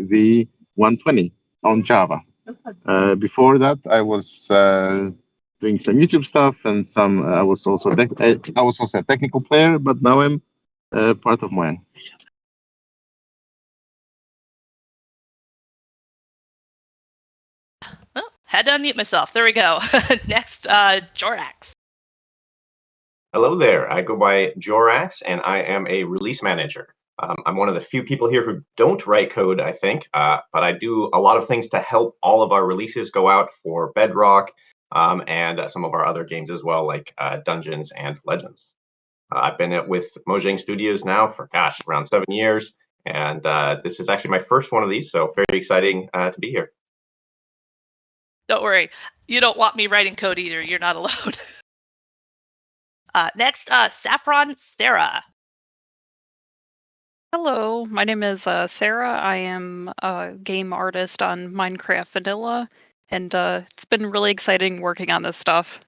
v120 on Java. Before that, I was doing some YouTube stuff and some. I was also a technical player, but now I'm part of Moyan. Oh, had to unmute myself. There we go. Next, Jorax. Hello there. I go by Jorax, and I am a release manager. I'm one of the few people here who don't write code, I think, but I do a lot of things to help all of our releases go out for Bedrock and some of our other games as well, like Dungeons and Legends. I've been with Mojang Studios now for, around 7 years, and this is actually my first one of these, so very exciting to be here. Don't worry. You don't want me writing code either. You're not alone. Next, Saffron Sarah. Hello, my name is Sarah. I am a game artist on Minecraft Vanilla, and it's been really exciting working on this stuff.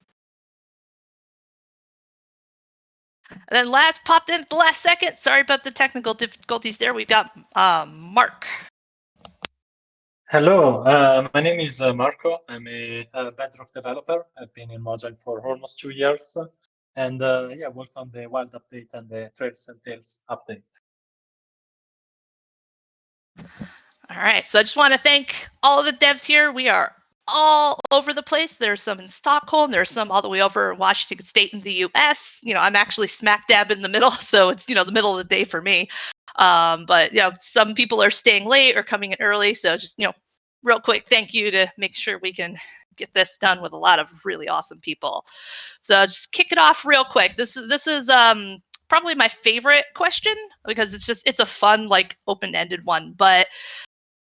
And then last popped in at the last second. Sorry about the technical difficulties there. We've got Mark. Hello, my name is Marco. I'm a Bedrock developer. I've been in Mojang for almost 2 years, and yeah, worked on the Wild update and the Trails and Tales update. All right, so I just want to thank all of the devs here. We are all over the place. There's some in Stockholm. There's some all the way over in Washington State in the U.S. I'm actually smack dab in the middle, so it's the middle of the day for me. But some people are staying late or coming in early. So just real quick, thank you to make sure we can get this done with a lot of really awesome people. So just kick it off real quick. This is probably my favorite question because it's a fun, like, open-ended one. But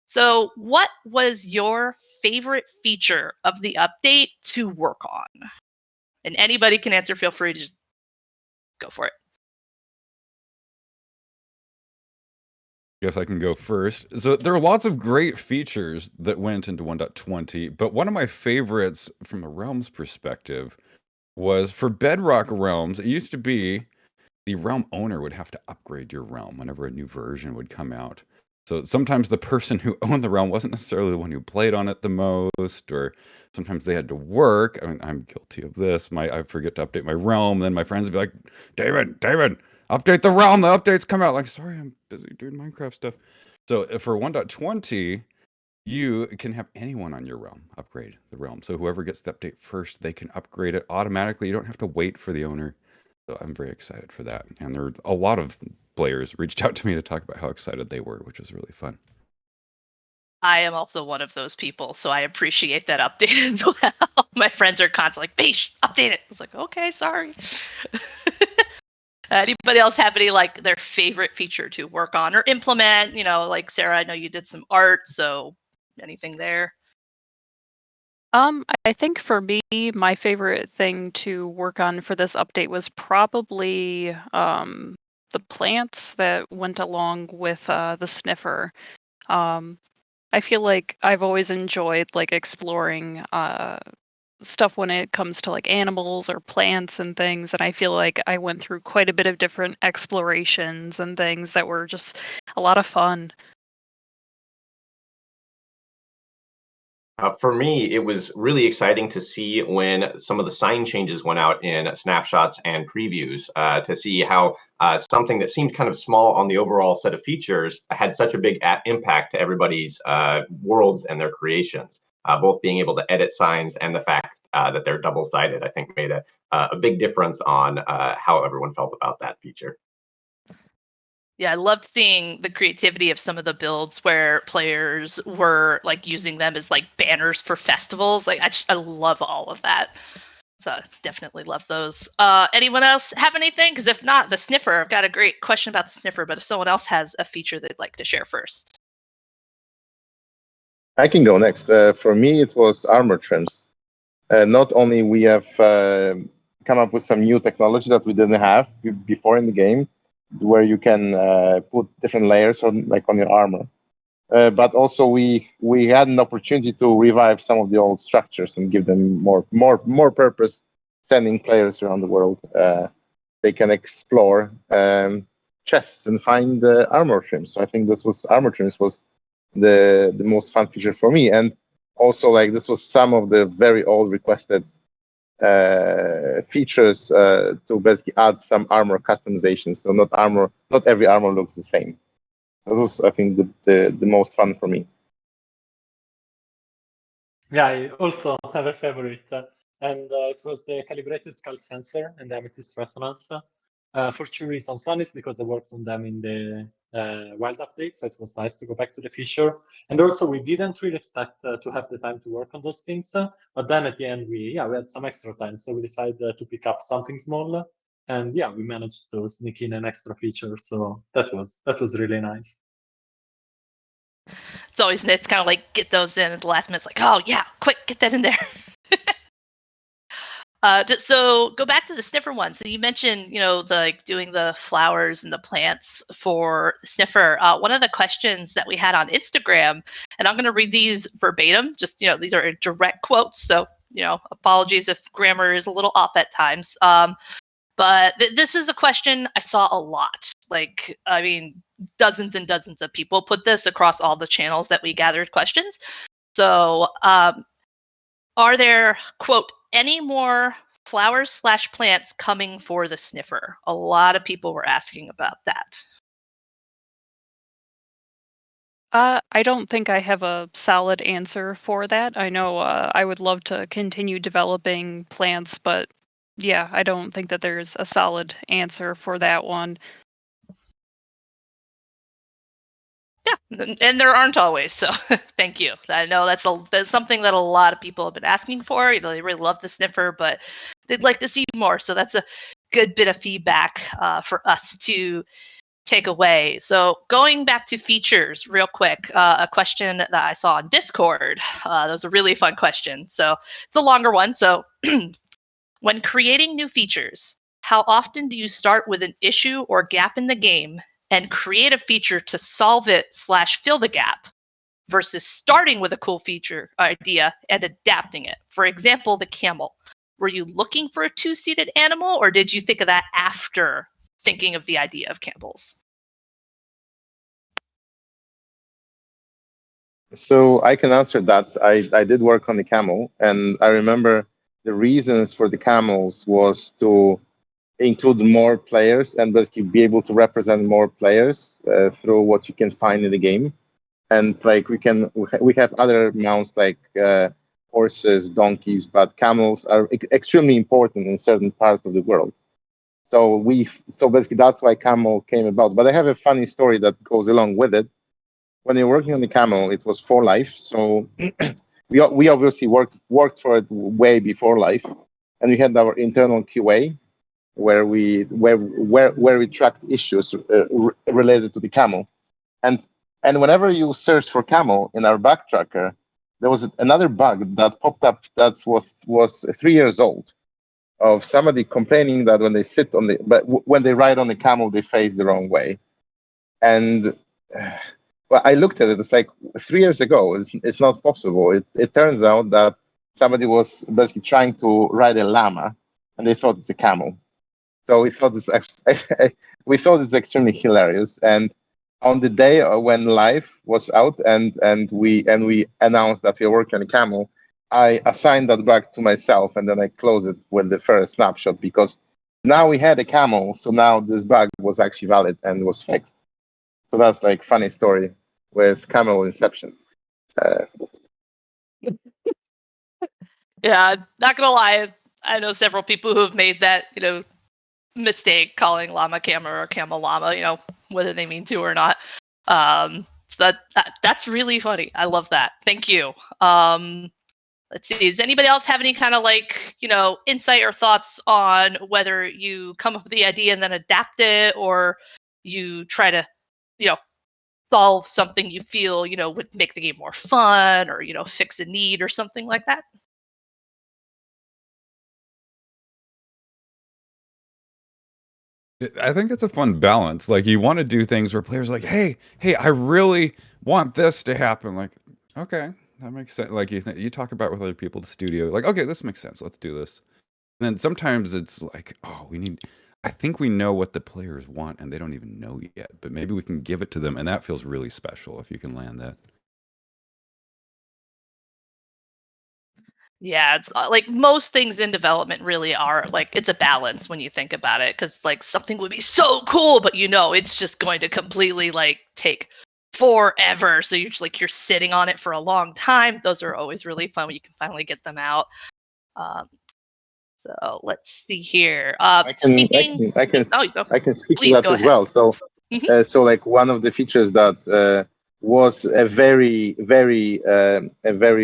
so what was your favorite feature of the update to work on? And anybody can answer. Feel free to just go for it. Guess I can go first. So there are lots of great features that went into 1.20, but one of my favorites from a Realms perspective was for Bedrock Realms. It used to be the realm owner would have to upgrade your realm whenever a new version would come out. So sometimes the person who owned the realm wasn't necessarily the one who played on it the most, or sometimes they had to work. I mean, I'm guilty of this. I forget to update my realm. Then my friends would be like, David, update the realm. The updates come out. Like, sorry, I'm busy doing Minecraft stuff. So for 1.20, you can have anyone on your realm upgrade the realm. So whoever gets the update first, they can upgrade it automatically. You don't have to wait for the owner. So I'm very excited for that. And there are a lot of players reached out to me to talk about how excited they were, which was really fun. I am also one of those people, so I appreciate that update as well. My friends are constantly like, Beesh, update it. I was like, okay, sorry. Anybody else have any, like, their favorite feature to work on or implement? Like Sarah, I know you did some art, so anything there? I think for me, my favorite thing to work on for this update was probably the plants that went along with the sniffer. I feel like I've always enjoyed, like, exploring stuff when it comes to, like, animals or plants and things, and I feel like I went through quite a bit of different explorations and things that were just a lot of fun. For me, it was really exciting to see when some of the sign changes went out in snapshots and previews, to see how something that seemed kind of small on the overall set of features had such a big impact to everybody's world and their creations. Both being able to edit signs and the fact that they're double-sided, I think, made a big difference on how everyone felt about that feature. Yeah, I loved seeing the creativity of some of the builds where players were, like, using them as, like, banners for festivals. Like, I love all of that. So definitely love those. Anyone else have anything? Because if not, the sniffer. I've got a great question about the sniffer, but if someone else has a feature they'd like to share first. I can go next. For me, it was armor trims. Not only we have come up with some new technology that we didn't have before in the game, where you can put different layers on your armor. But also we had an opportunity to revive some of the old structures and give them more purpose, sending players around the world. They can explore chests and find armor trims. So I think armor trims was the most fun feature for me. And also, like, this was some of the very old requested features to basically add some armor customization. So not every armor looks the same. So this was, I think, the most fun for me. Yeah, I also have a favorite, and it was the calibrated skull sensor and the amethyst resonance. For two reasons. One is because I worked on them in the wild update, so it was nice to go back to the feature. And also, we didn't really expect to have the time to work on those things, but then at the end, we had some extra time, so we decided to pick up something small, and yeah, we managed to sneak in an extra feature. So that was really nice. It's always nice to kind of like get those in at the last minute. It's like, oh yeah, quick, get that in there. So go back to the sniffer one. So you mentioned, like doing the flowers and the plants for sniffer. One of the questions that we had on Instagram, and I'm going to read these verbatim. Just these are direct quotes. So apologies if grammar is a little off at times. But this is a question I saw a lot. Like, I mean, dozens and dozens of people put this across all the channels that we gathered questions. So, are there, quote, any more flowers/plants coming for the sniffer? A lot of people were asking about that. I don't think I have a solid answer for that. I know I would love to continue developing plants, but yeah, I don't think that there's a solid answer for that one. Yeah, and there aren't always, so thank you. I know that's something that a lot of people have been asking for. They really love the sniffer, but they'd like to see more. So that's a good bit of feedback for us to take away. So going back to features real quick, a question that I saw on Discord. That was a really fun question. So it's a longer one. So when creating new features, how often do you start with an issue or gap in the game and create a feature to solve it/fill the gap versus starting with a cool feature idea and adapting it? For example, the camel. Were you looking for a two-seated animal, or did you think of that after thinking of the idea of camels? So I can answer that. I did work on the camel, and I remember the reasons for the camels was to include more players and basically be able to represent more players through what you can find in the game. And like we have other mounts like horses, donkeys, but camels are extremely important in certain parts of the world. So basically that's why camel came about. But I have a funny story that goes along with it. When you're working on the camel, it was for life. So we obviously worked for it way before life, and we had our internal QA where we tracked issues related to the camel, and whenever you search for camel in our bug tracker, there was another bug that popped up that was 3 years old of somebody complaining that when they sit on the but when they ride on the camel they face the wrong way, and well, I looked at it. It's like 3 years ago. It's not possible. It turns out that somebody was basically trying to ride a llama, and they thought it's a camel. So we thought it's extremely hilarious. And on the day when live was out, and we announced that we are working on a camel, I assigned that bug to myself, and then I closed it with the first snapshot because now we had a camel. So now this bug was actually valid and was fixed. So that's like funny story with camel inception. Uh, Yeah, not gonna lie, I know several people who have made that, mistake calling llama camel or camel llama, whether they mean to or not. So that's really funny. I love that. Thank you. Let's see. Does anybody else have any kind of like, insight or thoughts on whether you come up with the idea and then adapt it, or you try to, you know, solve something you feel, would make the game more fun, or, fix a need or something like that? I think it's a fun balance. Like you want to do things where players are like, hey, I really want this to happen. Like, okay, that makes sense. Like you talk about with other people at the studio, like, okay, this makes sense. Let's do this. And then sometimes it's like, oh, I think we know what the players want and they don't even know yet, but maybe we can give it to them, and that feels really special if you can land that. Yeah, it's like most things in development really are like it's a balance when you think about it, because like something would be so cool, but it's just going to completely like take forever. So you're sitting on it for a long time. Those are always really fun when you can finally get them out. Um, so let's see here. Speaking. Oh, I can speak to please that go as ahead. well. So, Mhm. so like one of the features that was a very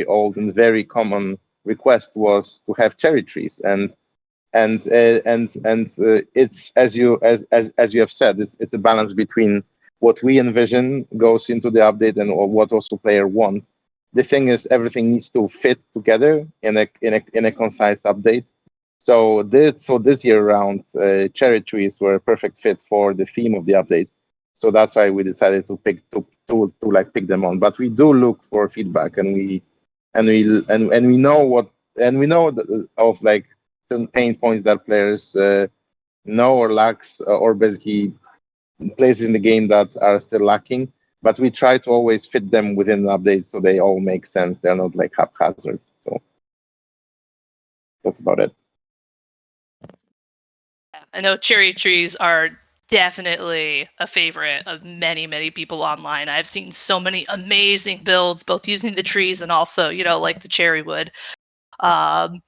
old and very common request was to have cherry trees, and it's as you have said, it's a balance between what we envision goes into the update and what also player want. The thing is, everything needs to fit together in a concise update. So this year round, cherry trees were a perfect fit for the theme of the update. So that's why we decided to pick them on. But we do look for feedback, and we know of like certain pain points that players know or lacks, or basically places in the game that are still lacking. But we try to always fit them within the update so they all make sense. They're not like haphazard. So that's about it. I know cherry trees are definitely a favorite of many, many people online. I've seen so many amazing builds, both using the trees and also, like the cherry wood. Um,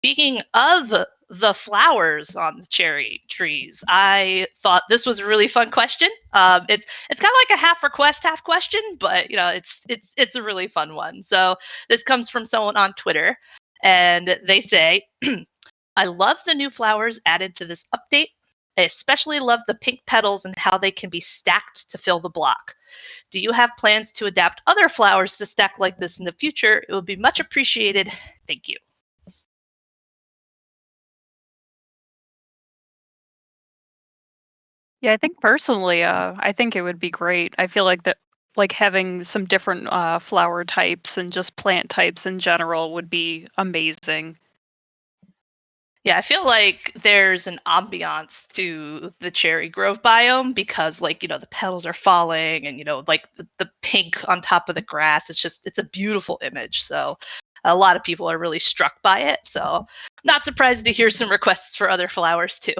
Speaking of the flowers on the cherry trees, I thought this was a really fun question. It's kind of like a half request, half question, but it's a really fun one. So this comes from someone on Twitter, and they say, "I love the new flowers added to this update. I especially love the pink petals and how they can be stacked to fill the block. Do you have plans to adapt other flowers to stack like this in the future? It would be much appreciated. Thank you." Yeah, I think personally, I think it would be great. I feel like that, like having some different flower types and just plant types in general would be amazing. Yeah, I feel like there's an ambiance to the cherry grove biome because, like, the petals are falling and, like the pink on top of the grass. It's a beautiful image. So a lot of people are really struck by it. So not surprised to hear some requests for other flowers too.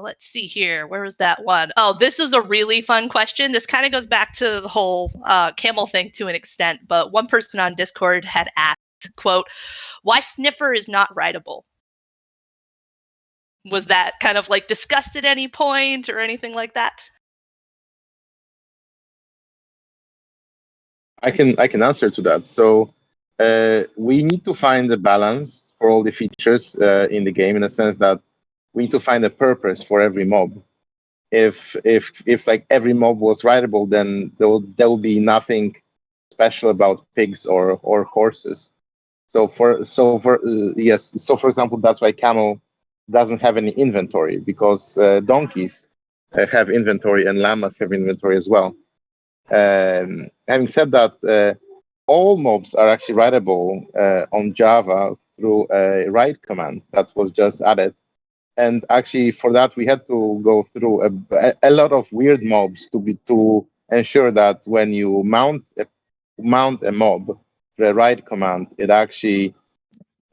Let's see here. Where was that one? Oh, this is a really fun question. This kind of goes back to the whole camel thing to an extent, but one person on Discord had asked, quote, "Why Sniffer is not writable?" Was that kind of like discussed at any point or anything like that? I can answer to that. So we need to find a balance for all the features in the game, in a sense that we need to find a purpose for every mob. If like every mob was writable, then there will be nothing special about pigs or horses. So for example, that's why camel doesn't have any inventory, because donkeys have inventory and llamas have inventory as well. Having said that, all mobs are actually writable on Java through a write command that was just added. And actually, for that, we had to go through a lot of weird mobs to ensure that when you mount a mob through a write command, it actually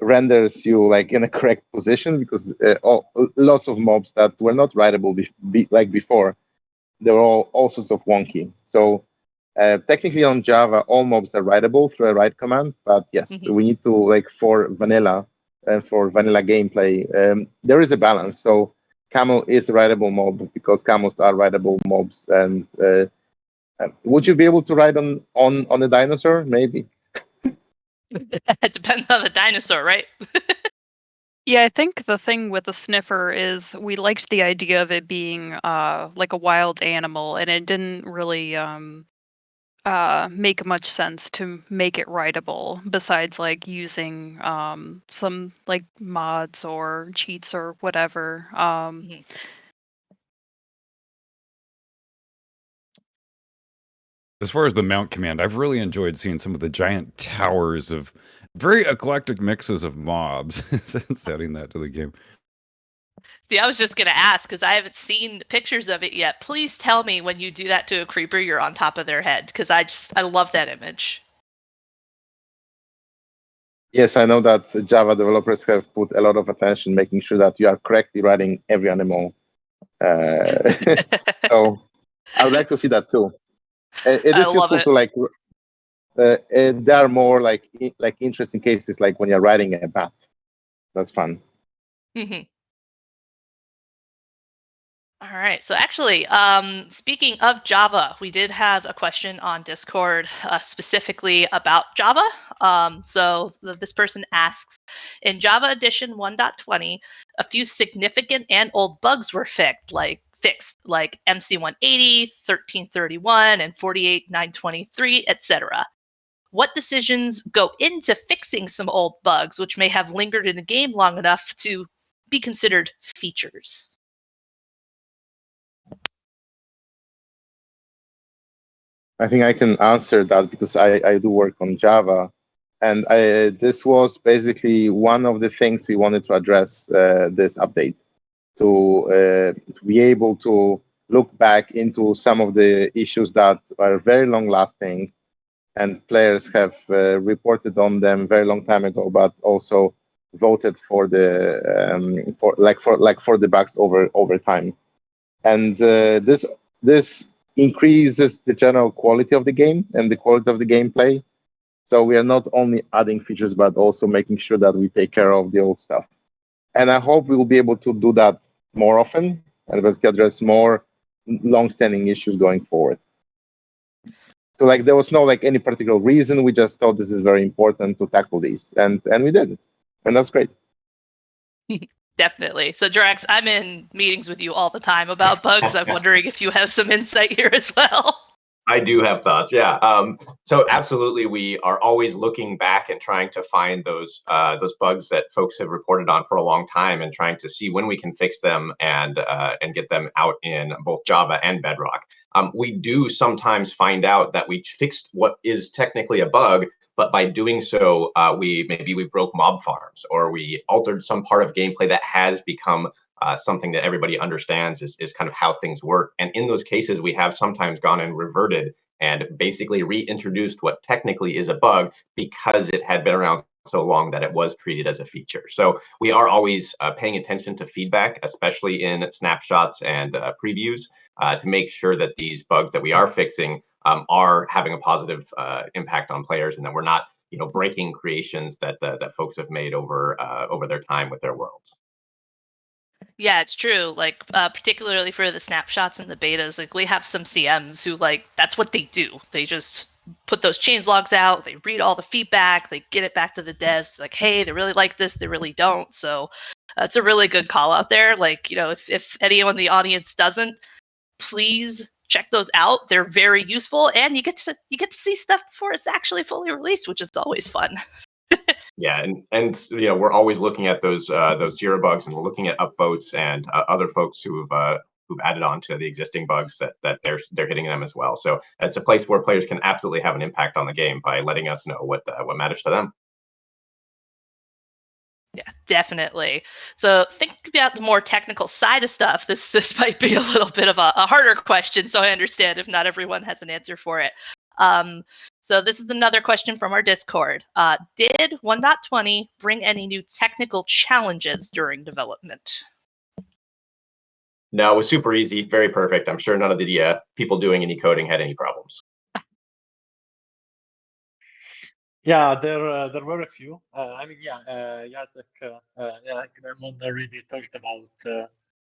renders you like in a correct position, because lots of mobs that were not writable like before, they were all sorts of wonky. So technically on Java, all mobs are writable through a write command, but yes, Mm-hmm. we need to, like, for vanilla and for vanilla gameplay, there is a balance. So camel is a writable mob because camels are writable mobs. And would you be able to ride on a dinosaur? Maybe. It depends on the dinosaur, right? Yeah, I think the thing with the sniffer is we liked the idea of it being like a wild animal, and it didn't really make much sense to make it writable besides like using some like mods or cheats or whatever. Mhm. As far as the mount command, I've really enjoyed seeing some of the giant towers of very eclectic mixes of mobs since adding that to the game. See, I was just gonna ask because I haven't seen pictures of it yet. Please tell me when you do that to a creeper, you're on top of their head, because I love that image. Yes, I know that Java developers have put a lot of attention making sure that you are correctly writing every animal. So I would like to see that too. It I is love useful it. to like. There are more like interesting cases, like when you're writing a bat. That's fun. Mhm. All right. So actually, speaking of Java, we did have a question on Discord specifically about Java. This person asks, in Java Edition 1.20, a few significant and old bugs were fixed, like MC180, 1331, and 48923, etc. What decisions go into fixing some old bugs which may have lingered in the game long enough to be considered features? I think I can answer that because I do work on Java, and this was basically one of the things we wanted to address this update to be able to look back into some of the issues that are very long lasting and players have reported on them very long time ago, but also voted for the for the bugs over time. And this increases the general quality of the game and the quality of the gameplay. So we are not only adding features, but also making sure that we take care of the old stuff. And I hope we will be able to do that more often and basically address more long-standing issues going forward. So like there was no like any particular reason. We just thought this is very important to tackle these, and we did it, and that's great. Definitely. So, Drax, I'm in meetings with you all the time about bugs. I'm wondering if you have some insight here as well. I do have thoughts, yeah. So absolutely, we are always looking back and trying to find those bugs that folks have reported on for a long time, and trying to see when we can fix them and get them out in both Java and Bedrock. We do sometimes find out that we fixed what is technically a bug, but by doing so, we broke mob farms, or we altered some part of gameplay that has become something that everybody understands is kind of how things work. And in those cases, we have sometimes gone and reverted and basically reintroduced what technically is a bug because it had been around so long that it was treated as a feature. So we are always paying attention to feedback, especially in snapshots and previews, to make sure that these bugs that we are fixing are having a positive impact on players, and that we're not, breaking creations that folks have made over their time with their worlds. Yeah, it's true. Like, particularly for the snapshots and the betas, like we have some CMs who that's what they do. They just put those change logs out. They read all the feedback. They get it back to the devs. Like, hey, they really like this. They really don't. So it's a really good call out there. Like, if anyone in the audience doesn't, please check those out. They're very useful, and you get to see stuff before it's actually fully released, which is always fun. Yeah, and we're always looking at those Jira bugs, and we're looking at upvotes and other folks who've added on to the existing bugs that they're hitting them as well. So it's a place where players can absolutely have an impact on the game by letting us know what matters to them. Yeah, definitely. So think about the more technical side of stuff. This might be a little bit of a harder question, so I understand if not everyone has an answer for it. So this is another question from our Discord. Did 1.20 bring any new technical challenges during development? No, it was super easy, very perfect. I'm sure none of the people doing any coding had any problems. Yeah, there were a few. I mean, yeah, Jacek, Gnermon already talked about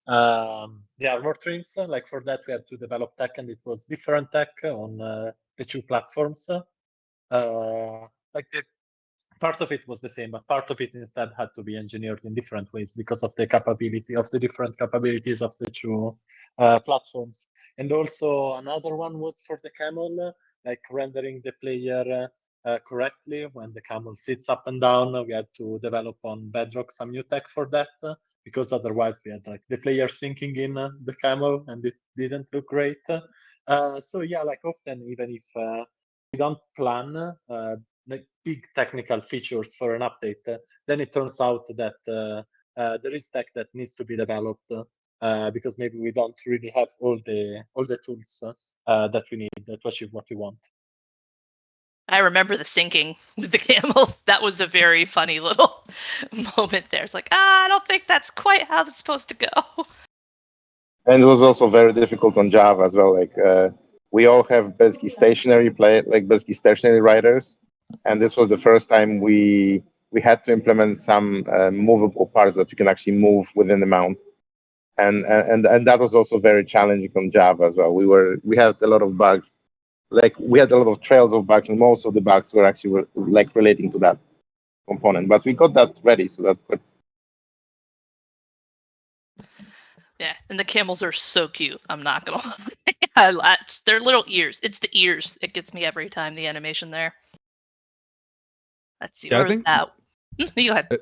the armor trims. Like for that, we had to develop tech, and it was different tech on the two platforms. Like the part of it was the same, but part of it instead had to be engineered in different ways because of the capability of the different capabilities of the two platforms. And also another one was for the camel, like rendering the player correctly when the camel sits up and down. We had to develop on Bedrock some new tech for that, because otherwise we had like the player sinking in the camel and it didn't look great. So yeah, like often, even if we don't plan like big technical features for an update, then it turns out that there is tech that needs to be developed because maybe we don't really have all the tools that we need to achieve what we want. I remember the sinking with the camel. That was a very funny little moment there. It's like, I don't think that's quite how it's supposed to go. And it was also very difficult on Java as well. Like we all have basically basically stationary writers, and this was the first time we had to implement some movable parts that you can actually move within the mount, and that was also very challenging on Java as well. We had a lot of bugs, like we had a lot of trails of bugs, and most of the bugs were actually like relating to that component. But we got that ready, so that's good. Yeah, and the camels are so cute. I'm not gonna lie. Their little ears. It's the ears. It gets me every time. The animation there. Let's see. Yeah, Where I was think. that? You go ahead.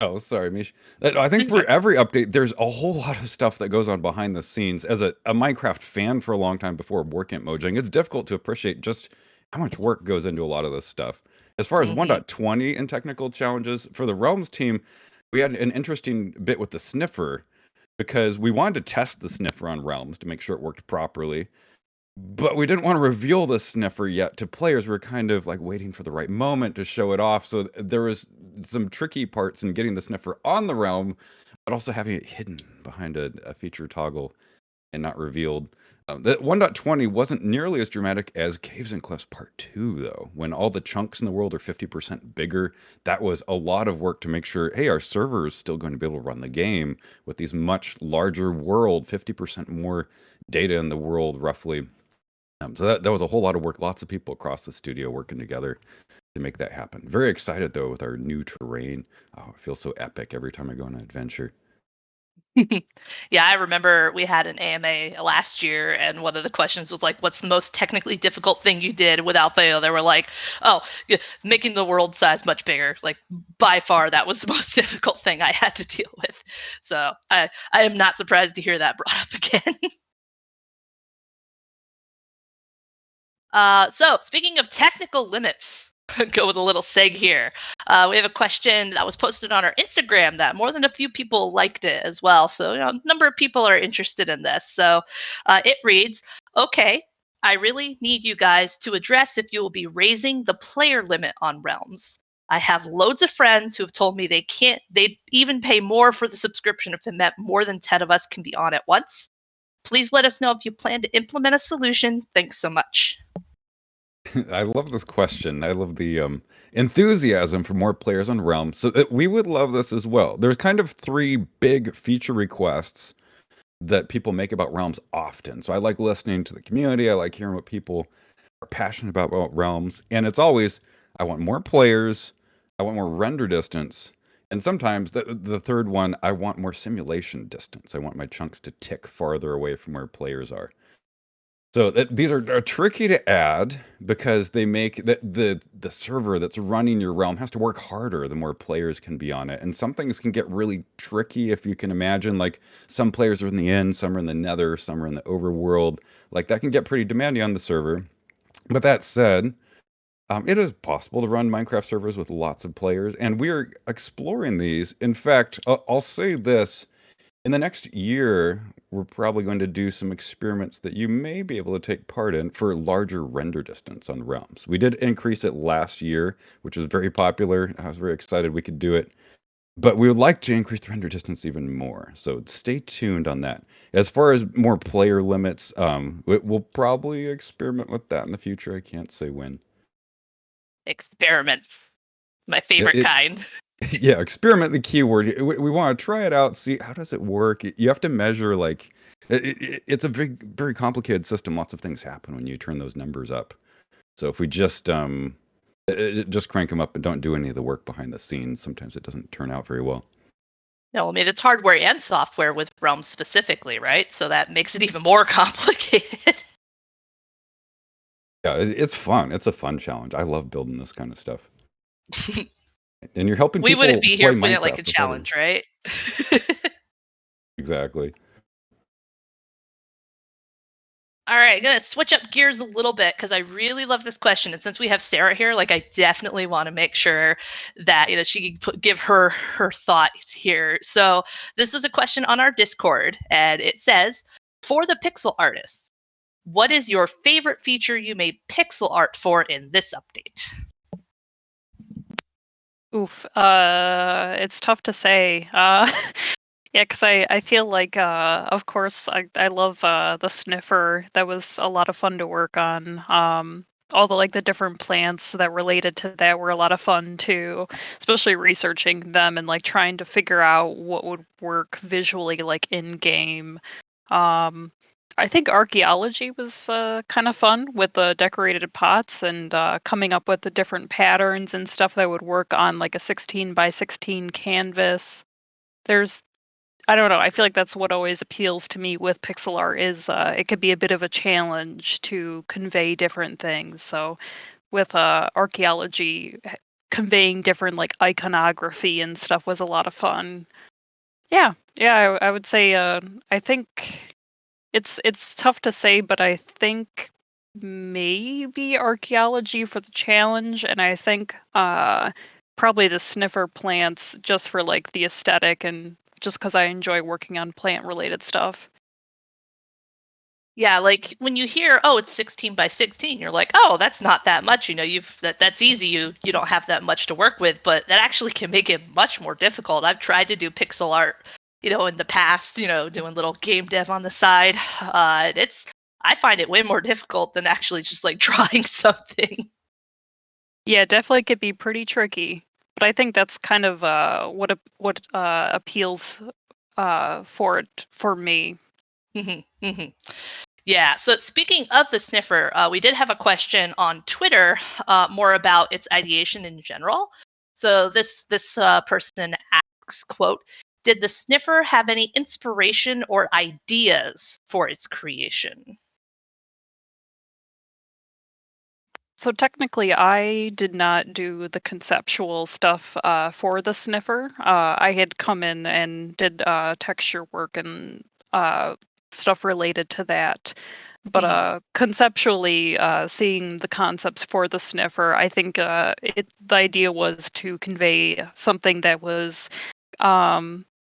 Oh, sorry, Mish. I think for every update, there's a whole lot of stuff that goes on behind the scenes. As a Minecraft fan for a long time before working at Mojang, it's difficult to appreciate just how much work goes into a lot of this stuff. As far as 1.20 and technical challenges, for the Realms team, we had an interesting bit with the sniffer because we wanted to test the sniffer on Realms to make sure it worked properly. But we didn't want to reveal the sniffer yet to players. We were kind of like waiting for the right moment to show it off. So there was some tricky parts in getting the sniffer on the realm, but also having it hidden behind a feature toggle and not revealed. That 1.20 wasn't nearly as dramatic as Caves and Cliffs Part 2, though. When all the chunks in the world are 50% bigger, that was a lot of work to make sure, hey, our server is still going to be able to run the game with these much larger world, 50% more data in the world, roughly. So that was a whole lot of work. Lots of people across the studio working together to make that happen. Very excited though with our new terrain. Oh, it feels so epic every time I go on an adventure. Yeah, I remember we had an AMA last year, and one of the questions was like, "What's the most technically difficult thing you did without fail?" They were like, "Oh, making the world size much bigger." Like by far, that was the most difficult thing I had to deal with. So I am not surprised to hear that brought up again. So speaking of technical limits, go with a little seg here. We have a question that was posted on our Instagram that more than a few people liked it as well. So a number of people are interested in this. So it reads, okay, I really need you guys to address if you will be raising the player limit on Realms. I have loads of friends who have told me they'd even pay more for the subscription if it meant more than 10 of us can be on at once. Please let us know if you plan to implement a solution. Thanks so much. I love this question. I love the enthusiasm for more players on Realm. So we would love this as well. There's kind of three big feature requests that people make about Realms often. So I like listening to the community. I like hearing what people are passionate about Realms. And it's always, I want more players. I want more render distance. And sometimes the third one, I want more simulation distance. I want my chunks to tick farther away from where players are. So these are tricky to add because they make the server that's running your realm has to work harder the more players can be on it. And some things can get really tricky if you can imagine. Like some players are in the end, some are in the nether, some are in the overworld. Like that can get pretty demanding on the server. But that said, it is possible to run Minecraft servers with lots of players, and we are exploring these. In fact, I'll say this. In the next year, we're probably going to do some experiments that you may be able to take part in for larger render distance on realms. We did increase it last year, which was very popular. I was very excited we could do it. But we would like to increase the render distance even more. So stay tuned on that. As far as more player limits, we'll probably experiment with that in the future. I can't say when. Experiment. My favorite kind. Yeah, experiment the keyword. We want to try it out, see how does it work. You have to measure like it's a very complicated system. Lots of things happen when you turn those numbers up. So if we just crank them up and don't do any of the work behind the scenes, sometimes it doesn't turn out very well. No, I mean it's hardware and software with Realms specifically, right? So that makes it even more complicated. Yeah, it's fun. It's a fun challenge. I love building this kind of stuff. And you're helping we people wouldn't be here play if we didn't like Minecraft. a challenge, right? Exactly. All right, gonna switch up gears a little bit because I really love this question, and since we have Sarah here, like I definitely want to make sure that she can give her thoughts here. So this is a question on our Discord, and it says, for the pixel artists, what is your favorite feature you made pixel art for in this update? Oof. It's tough to say. Yeah, because I feel like, of course, I love the sniffer. That was a lot of fun to work on. All the different plants that related to that were a lot of fun too, especially researching them and trying to figure out what would work visually in game. I think archaeology was kind of fun with the decorated pots and coming up with the different patterns and stuff that would work on a 16 by 16 canvas. I don't know. I feel like that's what always appeals to me with pixel art is it could be a bit of a challenge to convey different things. So with archaeology, conveying different iconography and stuff was a lot of fun. Yeah, I would say I think it's tough to say, but I think maybe archaeology for the challenge, and I think probably the sniffer plants just for the aesthetic and just because I enjoy working on plant related stuff. Yeah, when you hear, oh, it's 16 by 16, you're like, oh, that's not that much. That's easy. You don't have that much to work with, but that actually can make it much more difficult. I've tried to do pixel art, in the past, doing little game dev on the side. I find it way more difficult than actually just drawing something. Yeah, definitely could be pretty tricky, but I think that's kind of what appeals for me. Yeah, so speaking of the sniffer, we did have a question on Twitter more about its ideation in general. So this person asks, quote, did the sniffer have any inspiration or ideas for its creation? So technically, I did not do the conceptual stuff for the sniffer. I had come in and did texture work and stuff related to that. But conceptually, seeing the concepts for the sniffer, I think the idea was to convey something that was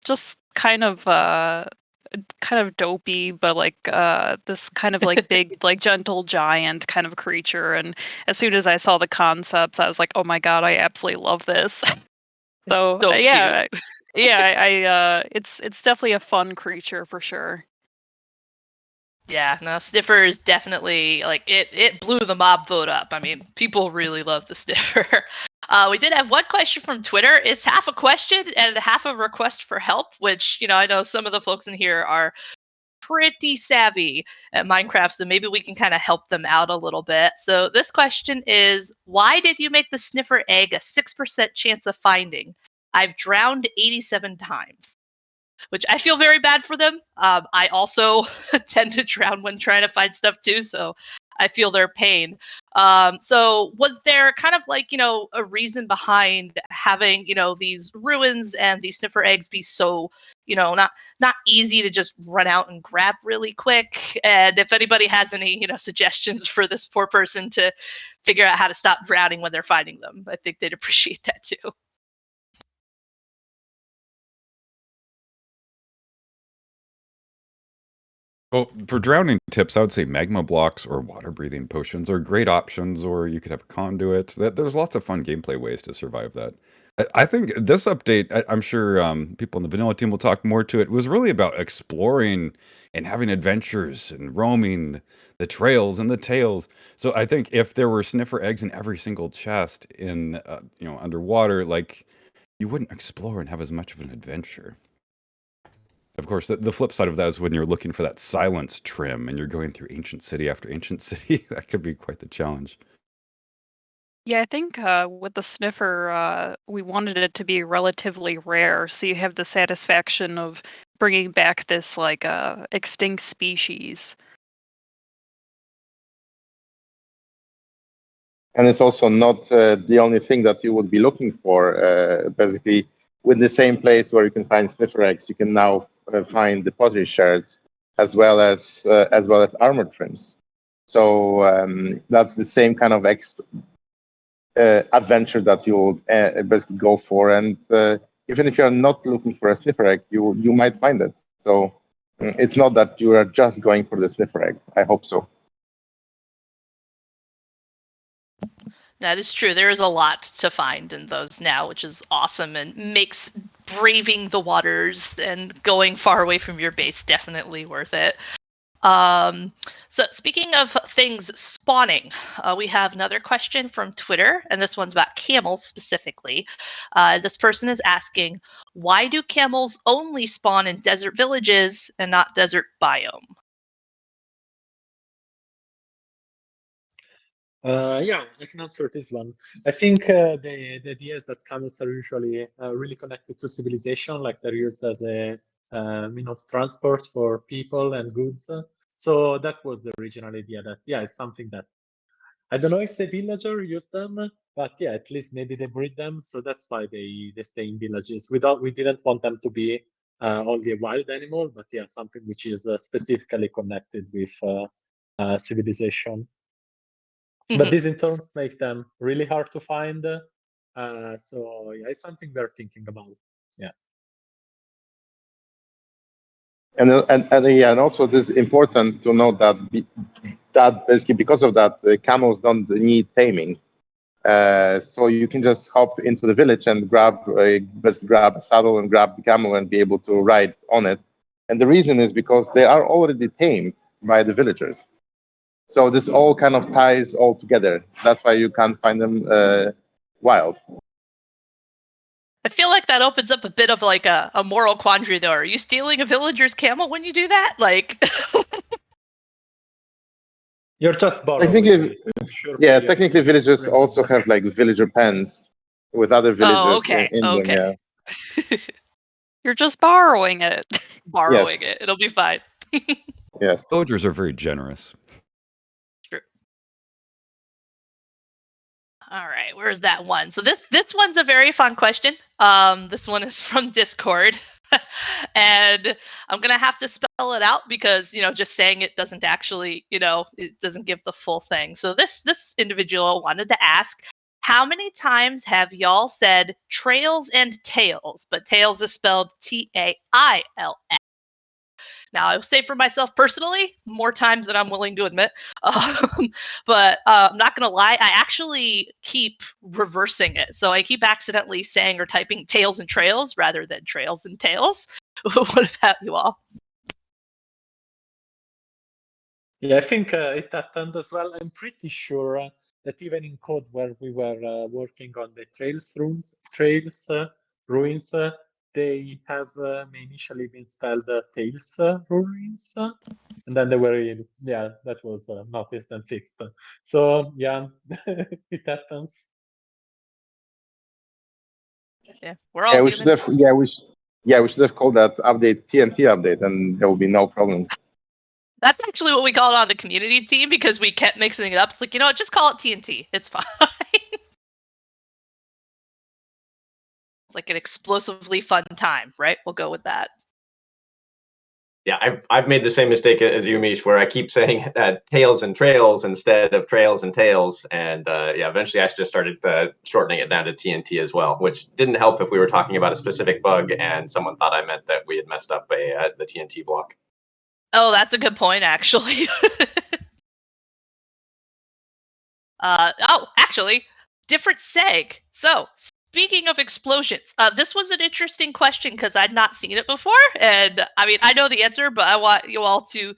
just kind of dopey, but this kind of big, gentle giant kind of creature. And as soon as I saw the concepts, I was like, oh my god, I absolutely love this. So yeah, cute. yeah, it's definitely a fun creature for sure. Yeah, no, sniffer is definitely it blew the mob vote up. I mean, people really love the sniffer. We did have one question from Twitter. It's half a question and half a request for help, which I know some of the folks in here are pretty savvy at Minecraft, so maybe we can kind of help them out a little bit. So this question is, why did you make the sniffer egg a 6% chance of finding? I've drowned 87 times. Which I feel very bad for them. I also tend to drown when trying to find stuff too, so I feel their pain. So was there kind of a reason behind having these ruins and these sniffer eggs be so not easy to just run out and grab really quick? And if anybody has any suggestions for this poor person to figure out how to stop drowning when they're finding them, I think they'd appreciate that too. Well, for drowning tips, I would say magma blocks or water breathing potions are great options, or you could have a conduit. There's lots of fun gameplay ways to survive that. I think this update, I'm sure people in the vanilla team will talk more to it, was really about exploring and having adventures and roaming the trails and the tails. So I think if there were sniffer eggs in every single chest in, underwater, you wouldn't explore and have as much of an adventure. Of course, the flip side of that is when you're looking for that silence trim and you're going through ancient city after ancient city, that could be quite the challenge. Yeah, I think with the sniffer, we wanted it to be relatively rare, so you have the satisfaction of bringing back this extinct species. And it's also not the only thing that you would be looking for. Basically, with the same place where you can find sniffer eggs, you can now find the pottery shards as well as armor trims. So that's the same kind of adventure that you'll basically go for. And even if you're not looking for a sniffer egg, you might find it. So it's not that you are just going for the sniffer egg. I hope so. That is true. There is a lot to find in those now, which is awesome and makes braving the waters and going far away from your base definitely worth it. So speaking of things spawning, we have another question from Twitter, and this one's about camels specifically. This person is asking, why do camels only spawn in desert villages and not desert biome? Yeah, I can answer this one. I think the idea is that camels are usually really connected to civilization, like they're used as a mean of transport for people and goods. So that was the original idea that, yeah, it's something that, I don't know if the villager use them, but yeah, at least maybe they breed them. So that's why they stay in villages. We didn't want them to be only a wild animal, but yeah, something which is specifically connected with civilization. But these in turns make them really hard to find. So yeah, it's something we're thinking about. Yeah. And also it is important to note that that basically because of that, the camels don't need taming. So you can just hop into the village and grab a saddle and grab the camel and be able to ride on it. And the reason is because they are already tamed by the villagers. So this all kind of ties all together. That's why you can't find them wild. I feel like that opens up a bit of like a moral quandary, though. Are you stealing a villager's camel when you do that? Like, You're just borrowing Technically, it. Sure, yeah, you technically villagers bring also them have like villager pens with other oh, villagers okay, in them. okay. Yeah. You're just borrowing it. Borrowing Yes. it. It'll be fine. Yes. Villagers are very generous. Sure. All right, where's that one? So this one's a very fun question. This one is from Discord, and I'm gonna have to spell it out because just saying it doesn't actually it doesn't give the full thing. So this individual wanted to ask, how many times have y'all said trails and tails, but tails is spelled Tails? Now, I will say for myself personally, more times than I'm willing to admit. But I'm not going to lie, I actually keep reversing it. So I keep accidentally saying or typing tails and trails rather than trails and tails. What about you all? Yeah, I think it happened as well. I'm pretty sure that even in code where we were working on the ruins, they have initially been spelled tails ruins, and then they were, yeah, that was noticed and fixed. So yeah, it happens. Yeah, we're all We should human. have we should have called that update TNT update, and there will be no problem. That's actually what we call it on the community team because we kept mixing it up. It's like, just call it TNT. It's fine. It's like an explosively fun time, right? We'll go with that. Yeah, I've made the same mistake as you, Mish, where I keep saying tails and trails instead of trails and tails, and yeah, eventually I just started shortening it down to TNT as well, which didn't help if we were talking about a specific bug and someone thought I meant that we had messed up the TNT block. Oh, that's a good point, actually. Actually, different seg. So, speaking of explosions, this was an interesting question because I'd not seen it before, and I mean I know the answer, but I want you all to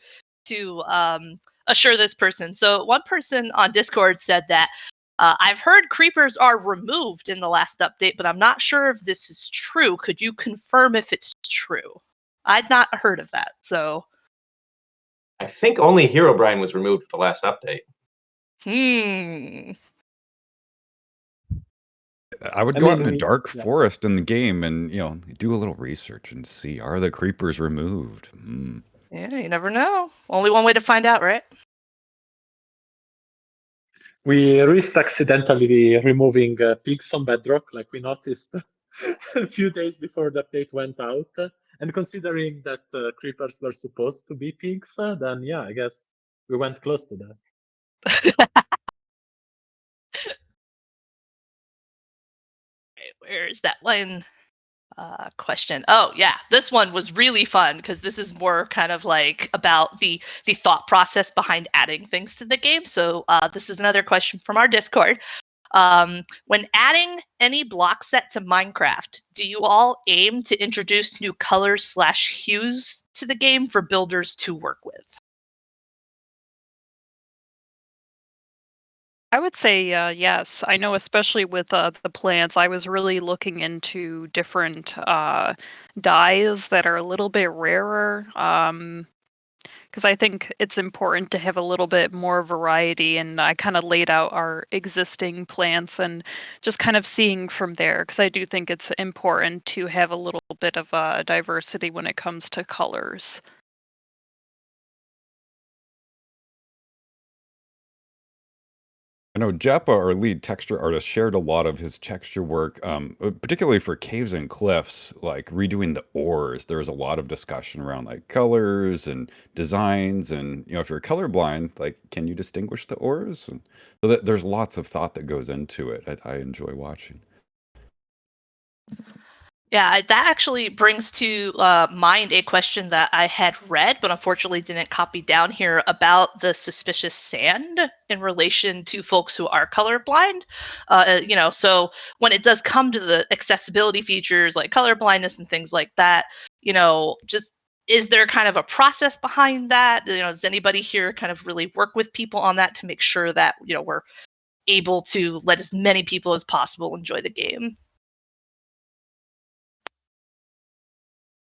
assure this person. So, one person on Discord said that I've heard creepers are removed in the last update, but I'm not sure if this is true. Could you confirm if it's true? I'd not heard of that, so. I think only Herobrine was removed with the last update. I would go out in a dark forest in the game and do a little research and see, are the creepers removed? Yeah, you never know. Only one way to find out, right? We risked accidentally removing pigs on Bedrock, like we noticed a few days before the update went out. And considering that creepers were supposed to be pigs, then yeah, I guess we went close to that. Where is that one question? Oh yeah, this one was really fun because this is more kind of like about the thought process behind adding things to the game. So this is another question from our Discord. When adding any block set to Minecraft, do you all aim to introduce new colors/hues to the game for builders to work with? I would say yes. I know, especially with the plants, I was really looking into different dyes that are a little bit rarer. Because I think it's important to have a little bit more variety, and I kind of laid out our existing plants and just kind of seeing from there, because I do think it's important to have a little bit of diversity when it comes to colors. I know Jeppa, our lead texture artist, shared a lot of his texture work, particularly for caves and cliffs, like redoing the ores. There was a lot of discussion around like colors and designs, and if you're colorblind, like can you distinguish the ores? And so there's lots of thought that goes into it. I enjoy watching. Yeah, that actually brings to mind a question that I had read, but unfortunately didn't copy down here about the suspicious sand in relation to folks who are colorblind. So when it does come to the accessibility features like color blindness and things like that, just is there kind of a process behind that? Does anybody here kind of really work with people on that to make sure that we're able to let as many people as possible enjoy the game?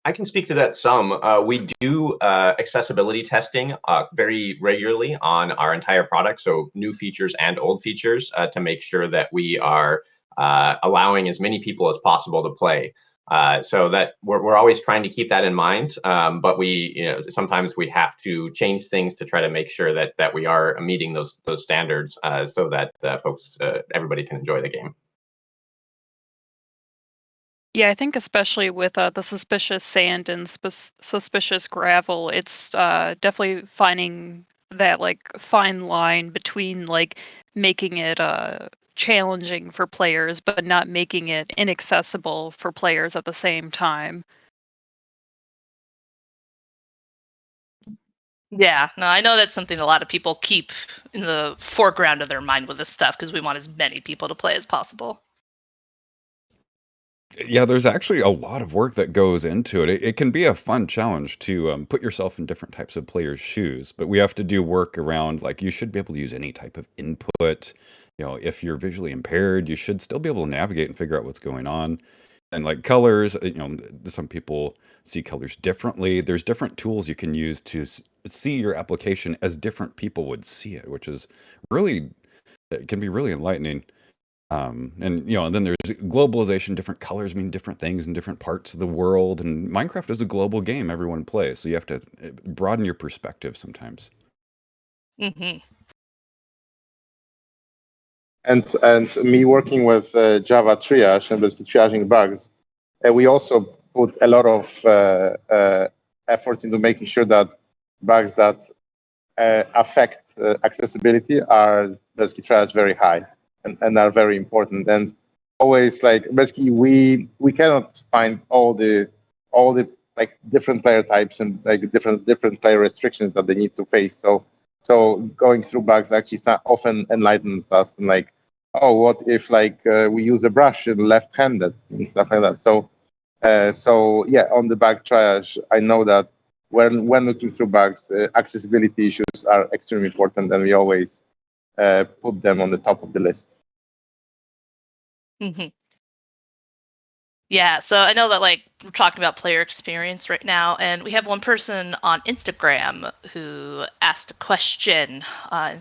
I can speak to that some. We do accessibility testing very regularly on our entire product, so new features and old features, to make sure that we are allowing as many people as possible to play. So that we're always trying to keep that in mind, but sometimes we have to change things to try to make sure that we are meeting those standards, so that everybody can enjoy the game. Yeah, I think especially with the suspicious sand and suspicious gravel, it's definitely finding that like fine line between like making it challenging for players, but not making it inaccessible for players at the same time. Yeah, no, I know that's something a lot of people keep in the foreground of their mind with this stuff because we want as many people to play as possible. Yeah, there's actually a lot of work that goes into it. It can be a fun challenge to put yourself in different types of players' shoes, but we have to do work around like you should be able to use any type of input. If you're visually impaired, you should still be able to navigate and figure out what's going on. And like colors, some people see colors differently. There's different tools you can use to see your application as different people would see it, which is really, it can be really enlightening. And then there's globalization. Different colors mean different things in different parts of the world. And Minecraft is a global game everyone plays, so you have to broaden your perspective sometimes. Hmm. And me working with Java triage and basically triaging bugs, we also put a lot of effort into making sure that bugs that affect accessibility are basically triaged very high and are very important. And always like basically we cannot find all the like different player types and like different player restrictions that they need to face. So going through bugs actually often enlightens us and like, oh, what if like we use a brush in left-handed and stuff like that. So yeah, on the bug triage, I know that when looking through bugs, accessibility issues are extremely important, and we always put them on the top of the list. Hmm. Yeah, so I know that like we're talking about player experience right now, and we have one person on Instagram who asked a question.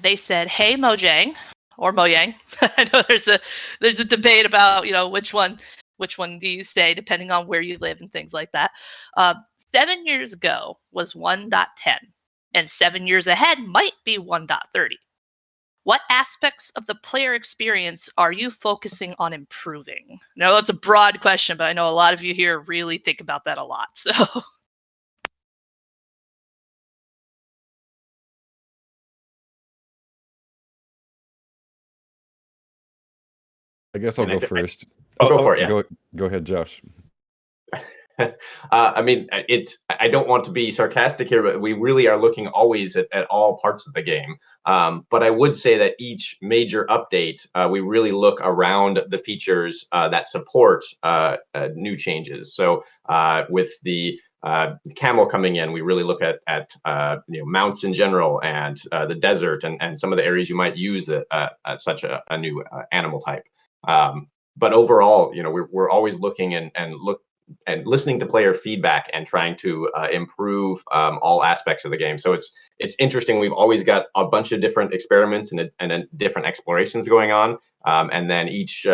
They said, "Hey Mojang or Mojang." I know there's a debate about which one do you say depending on where you live and things like that. Uh, 7 years ago was 1.10, and 7 years ahead might be 1.30. What aspects of the player experience are you focusing on improving? Now, that's a broad question, but I know a lot of you here really think about that a lot. So, I guess I'll And go first. I'll go for it. Yeah. Go ahead, Josh. I mean, I don't want to be sarcastic here, but we really are looking always at all parts of the game. But I would say that each major update, we really look around the features that support new changes. So with the camel coming in, we really look at mounts in general and the desert and some of the areas you might use such a new animal type. But overall, we're always looking and listening to player feedback and trying to improve all aspects of the game. So it's interesting. We've always got a bunch of different experiments and different explorations going on. And then each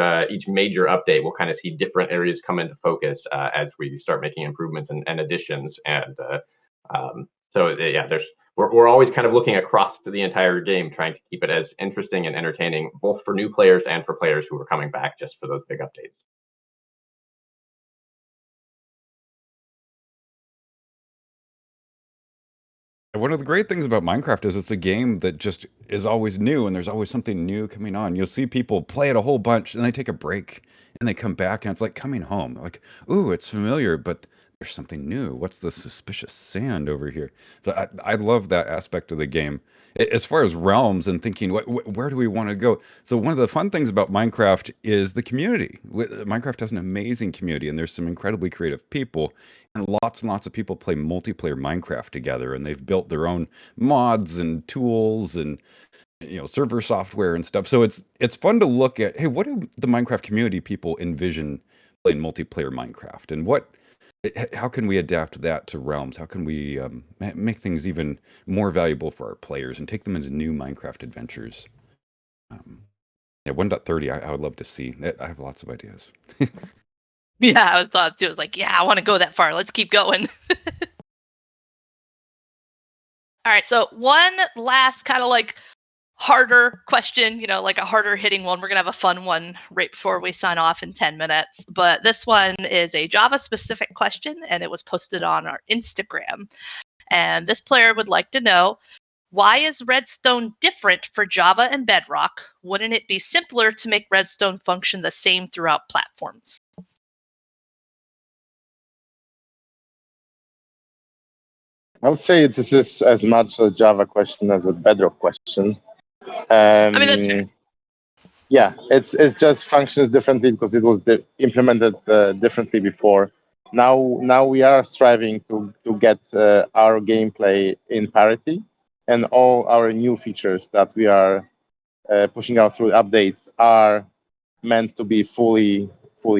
major update will kind of see different areas come into focus as we start making improvements and additions. And we're always kind of looking across the entire game, trying to keep it as interesting and entertaining, both for new players and for players who are coming back just for those big updates. One of the great things about Minecraft is it's a game that just is always new, and there's always something new coming on. You'll see people play it a whole bunch, and they take a break, and they come back, and it's like coming home. Like, ooh, it's familiar, but there's something new. What's the suspicious sand over here? So I love that aspect of the game. As far as realms and thinking, where do we want to go? So one of the fun things about Minecraft is the community. Minecraft has an amazing community, and there's some incredibly creative people. And lots of people play multiplayer Minecraft together, and they've built their own mods and tools and server software and stuff. So it's fun to look at, hey, what do the Minecraft community people envision playing multiplayer Minecraft, and how can we adapt that to Realms? How can we make things even more valuable for our players and take them into new Minecraft adventures? Yeah, 1.30, I would love to see. I have lots of ideas. Yeah, I thought it was like, yeah, I want to go that far. Let's keep going. All right, so one last kind of like harder question, like a harder hitting one. We're going to have a fun one right before we sign off in 10 minutes. But this one is a Java specific question, and it was posted on our Instagram. And this player would like to know, why is Redstone different for Java and Bedrock? Wouldn't it be simpler to make Redstone function the same throughout platforms? I would say this is as much a Java question as a Bedrock question. I mean, that's fair. Yeah, it's just functions differently because it was implemented differently before. Now we are striving to get our gameplay in parity, and all our new features that we are pushing out through updates are meant to be fully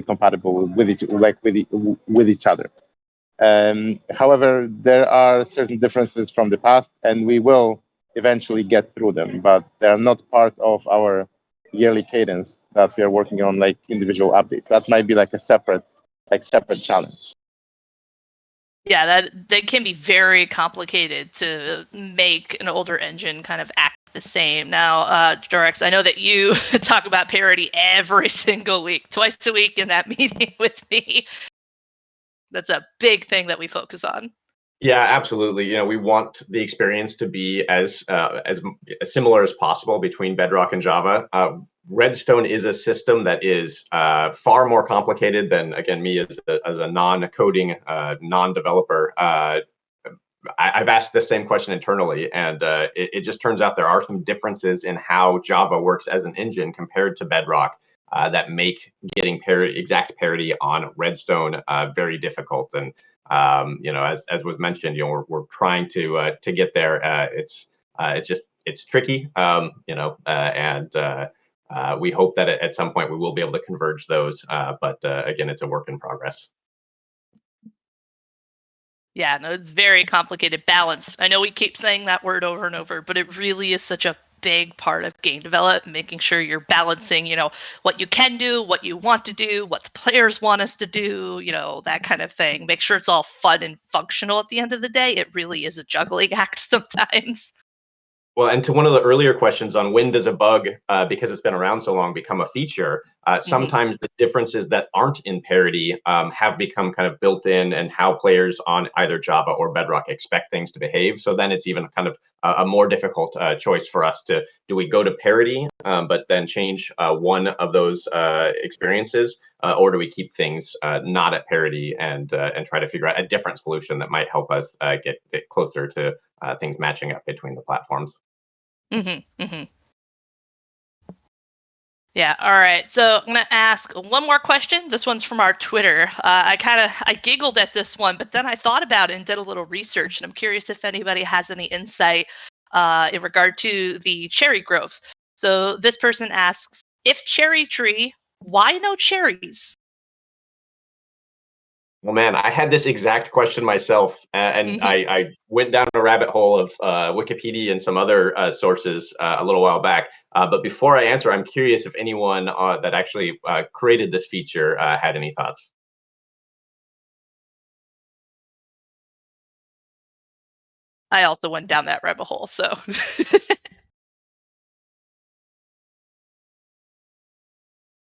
compatible with each other. However, there are certain differences from the past, and we will eventually get through them, but they are not part of our yearly cadence that we are working on, like individual updates. That might be like a separate challenge. Yeah, that they can be very complicated to make an older engine kind of act the same. Now, Dorex, I know that you talk about parity every single week, twice a week in that meeting with me. That's a big thing that we focus on. Yeah, absolutely. We want the experience to be as similar as possible between Bedrock and Java. Redstone is a system that is far more complicated than, again, me as a non-coding, non-developer. I've asked the same question internally, and it just turns out there are some differences in how Java works as an engine compared to Bedrock that make getting exact parity on Redstone very difficult. And as was mentioned, we're trying to get there. It's tricky, and we hope that at some point we will be able to converge those. But again, it's a work in progress. Yeah, no, it's very complicated balance. I know we keep saying that word over and over, but it really is such a big part of game development, making sure you're balancing, what you can do, what you want to do, what the players want us to do, that kind of thing. Make sure it's all fun and functional at the end of the day. It really is a juggling act sometimes. Well, and to one of the earlier questions on when does a bug, because it's been around so long, become a feature, sometimes the differences that aren't in parity have become kind of built in and how players on either Java or Bedrock expect things to behave. So then it's even kind of a more difficult choice for us to, do we go to parity, but then change one of those experiences, or do we keep things not at parity and try to figure out a different solution that might help us get closer to things matching up between the platforms. Yeah. All right. So I'm gonna ask one more question. This one's from our Twitter. I giggled at this one, but then I thought about it and did a little research, and I'm curious if anybody has any insight in regard to the cherry groves. So this person asks, if cherry tree, why no cherries? Well, man, I had this exact question myself, and I went down a rabbit hole of Wikipedia and some other sources a little while back. But before I answer, I'm curious if anyone that actually created this feature had any thoughts. I also went down that rabbit hole, so.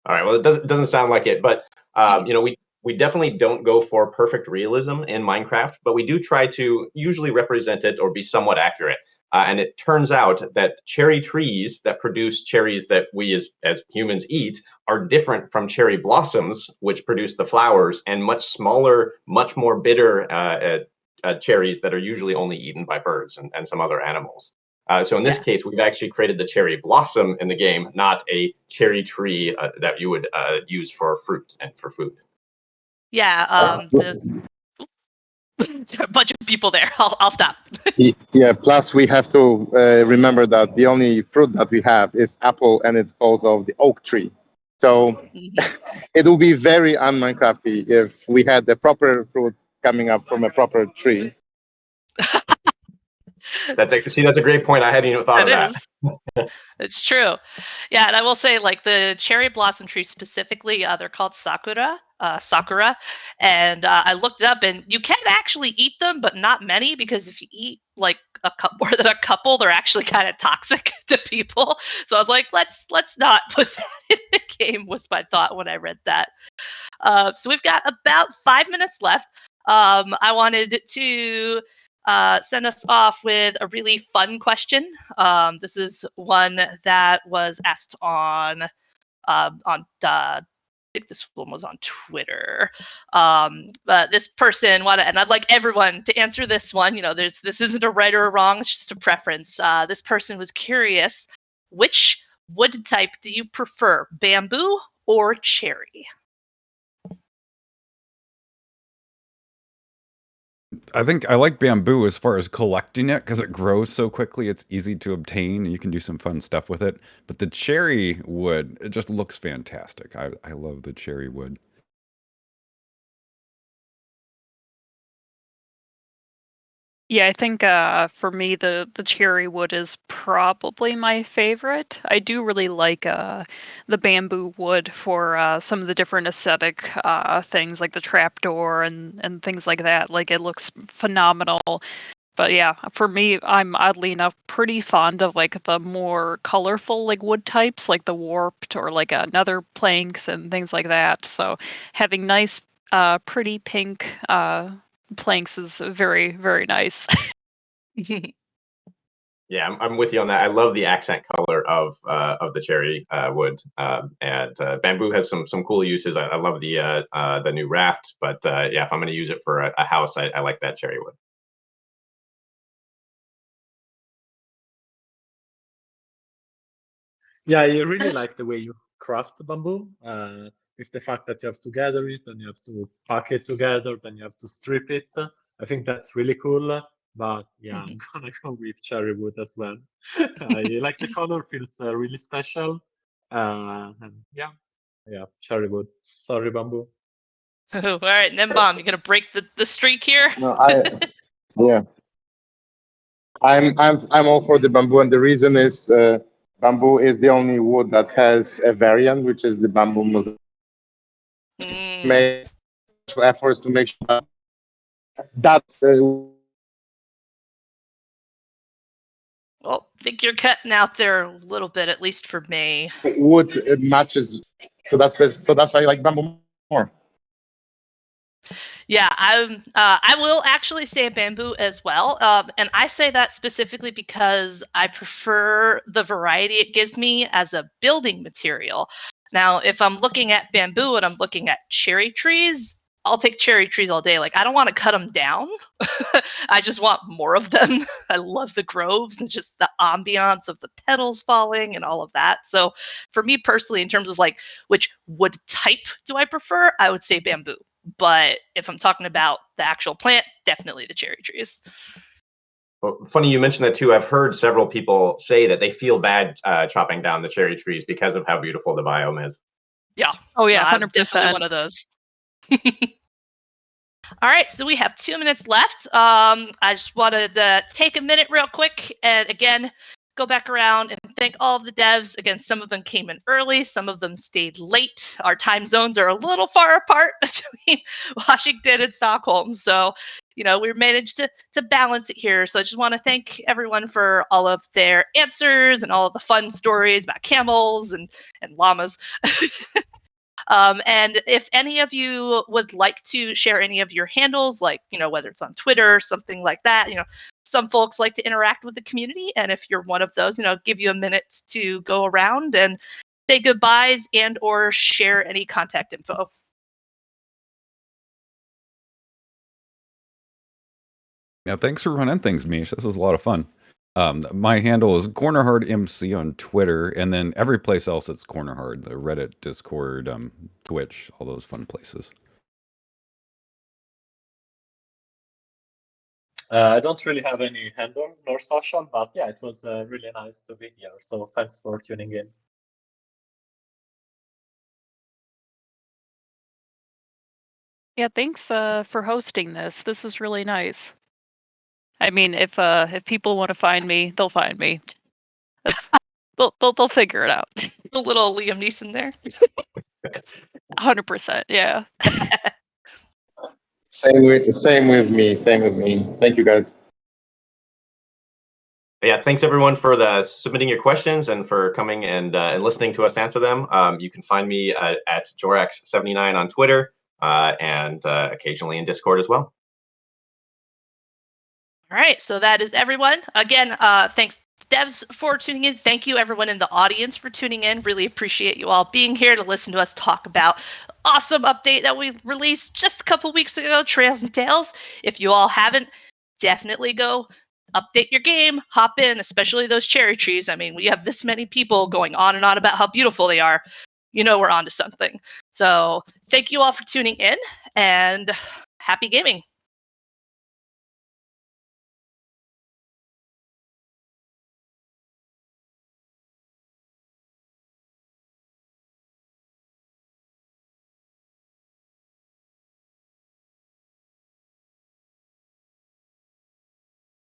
All right. Well, it doesn't sound like it, but you know, we definitely don't go for perfect realism in Minecraft, but we do try to usually represent it or be somewhat accurate. And it turns out that cherry trees that produce cherries that we as humans eat are different from cherry blossoms, which produce the flowers, and much smaller, much more bitter cherries that are usually only eaten by birds and some other animals. So in this case, we've actually created the cherry blossom in the game, not a cherry tree that you would use for fruit and for food. Yeah. There's a bunch of people there. I'll stop. Yeah, plus we have to remember that the only fruit that we have is apple, and it falls off the oak tree. So it will be very un-Minecrafty if we had the proper fruit coming up from a proper tree. That's a great point. I hadn't even thought of that. It's true. Yeah, and I will say, like, the cherry blossom trees specifically, they're called sakura. And I looked up, and you can actually eat them, but not many, because if you eat like more than a couple, they're actually kind of toxic to people. So I was like, let's not put that in the game. Was my thought when I read that. So we've got about 5 minutes left. I wanted to send us off with a really fun question. This is one that was asked on I think this one was on Twitter. But this person wanted, and I'd like everyone to answer this one. You know, this isn't a right or a wrong; it's just a preference. This person was curious, which wood type do you prefer, bamboo or cherry? I think I like bamboo as far as collecting it because it grows so quickly. It's easy to obtain and you can do some fun stuff with it. But the cherry wood, it just looks fantastic. I love the cherry wood. Yeah, I think for me the cherry wood is probably my favorite. I do really like the bamboo wood for some of the different aesthetic things like the trapdoor and things like that. Like it looks phenomenal. But yeah, for me, I'm oddly enough pretty fond of like the more colorful like wood types, like the warped or like nether planks and things like that. So having nice, pretty pink planks is very, very nice. Yeah, I'm with you on that. I love the accent color of the cherry wood, and bamboo has some cool uses. I love the new raft, but yeah, if I'm going to use it for a house, I like that cherry wood. Yeah, I really like the way you craft bamboo. With the fact that you have to gather it, and you have to pack it together, then you have to strip it. I think that's really cool. But yeah, I'm gonna go with cherry wood as well. I like the color, feels really special. And yeah, cherry wood. Sorry, bamboo. All right, Nimbom, you gonna break the streak here? No, yeah, I'm all for the bamboo, and the reason is bamboo is the only wood that has a variant, which is the bamboo mosaic. Made special efforts to make sure that that's Well, I think you're cutting out there a little bit, at least for me. Wood matches, so that's why I like bamboo more. Yeah, I will actually say bamboo as well, and I say that specifically because I prefer the variety it gives me as a building material. Now, if I'm looking at bamboo and I'm looking at cherry trees, I'll take cherry trees all day. Like, I don't want to cut them down. I just want more of them. I love the groves and just the ambiance of the petals falling and all of that. So, for me personally, in terms of like which wood type do I prefer, I would say bamboo. But if I'm talking about the actual plant, definitely the cherry trees. Well, funny you mentioned that too. I've heard several people say that they feel bad chopping down the cherry trees because of how beautiful the biome is. Yeah. Oh yeah, I'm definitely 100%. one of those. All right, so we have 2 minutes left. I just wanted to take a minute real quick and again go back around and thank all of the devs. Again, some of them came in early, some of them stayed late. Our time zones are a little far apart between Washington and Stockholm, so we managed to balance it here. So I just want to thank everyone for all of their answers and all of the fun stories about camels and llamas. And if any of you would like to share any of your handles, like, whether it's on Twitter, something like that, some folks like to interact with the community. And if you're one of those, give you a minute to go around and say goodbyes and or share any contact info. Yeah, thanks for running things, Mish. This was a lot of fun. My handle is CornerHardMC on Twitter, and then every place else it's CornerHard, the Reddit, Discord, Twitch, all those fun places. I don't really have any handle nor social, but yeah, it was really nice to be here. So thanks for tuning in. Yeah, thanks for hosting this. This is really nice. I mean, if people want to find me, they'll find me. They'll figure it out. A little Liam Neeson there. 100%. Yeah. Same with me. Thank you, guys. Yeah, thanks everyone for submitting your questions and for coming and listening to us answer them. You can find me at Jorax79 on Twitter and occasionally in Discord as well. All right, so that is everyone. Again, thanks devs for tuning in. Thank you everyone in the audience for tuning in. Really appreciate you all being here to listen to us talk about awesome update that we released just a couple weeks ago, Trails and Tales. If you all haven't, definitely go update your game, hop in, especially those cherry trees. I mean, we have this many people going on and on about how beautiful they are. We're onto something. So thank you all for tuning in and happy gaming.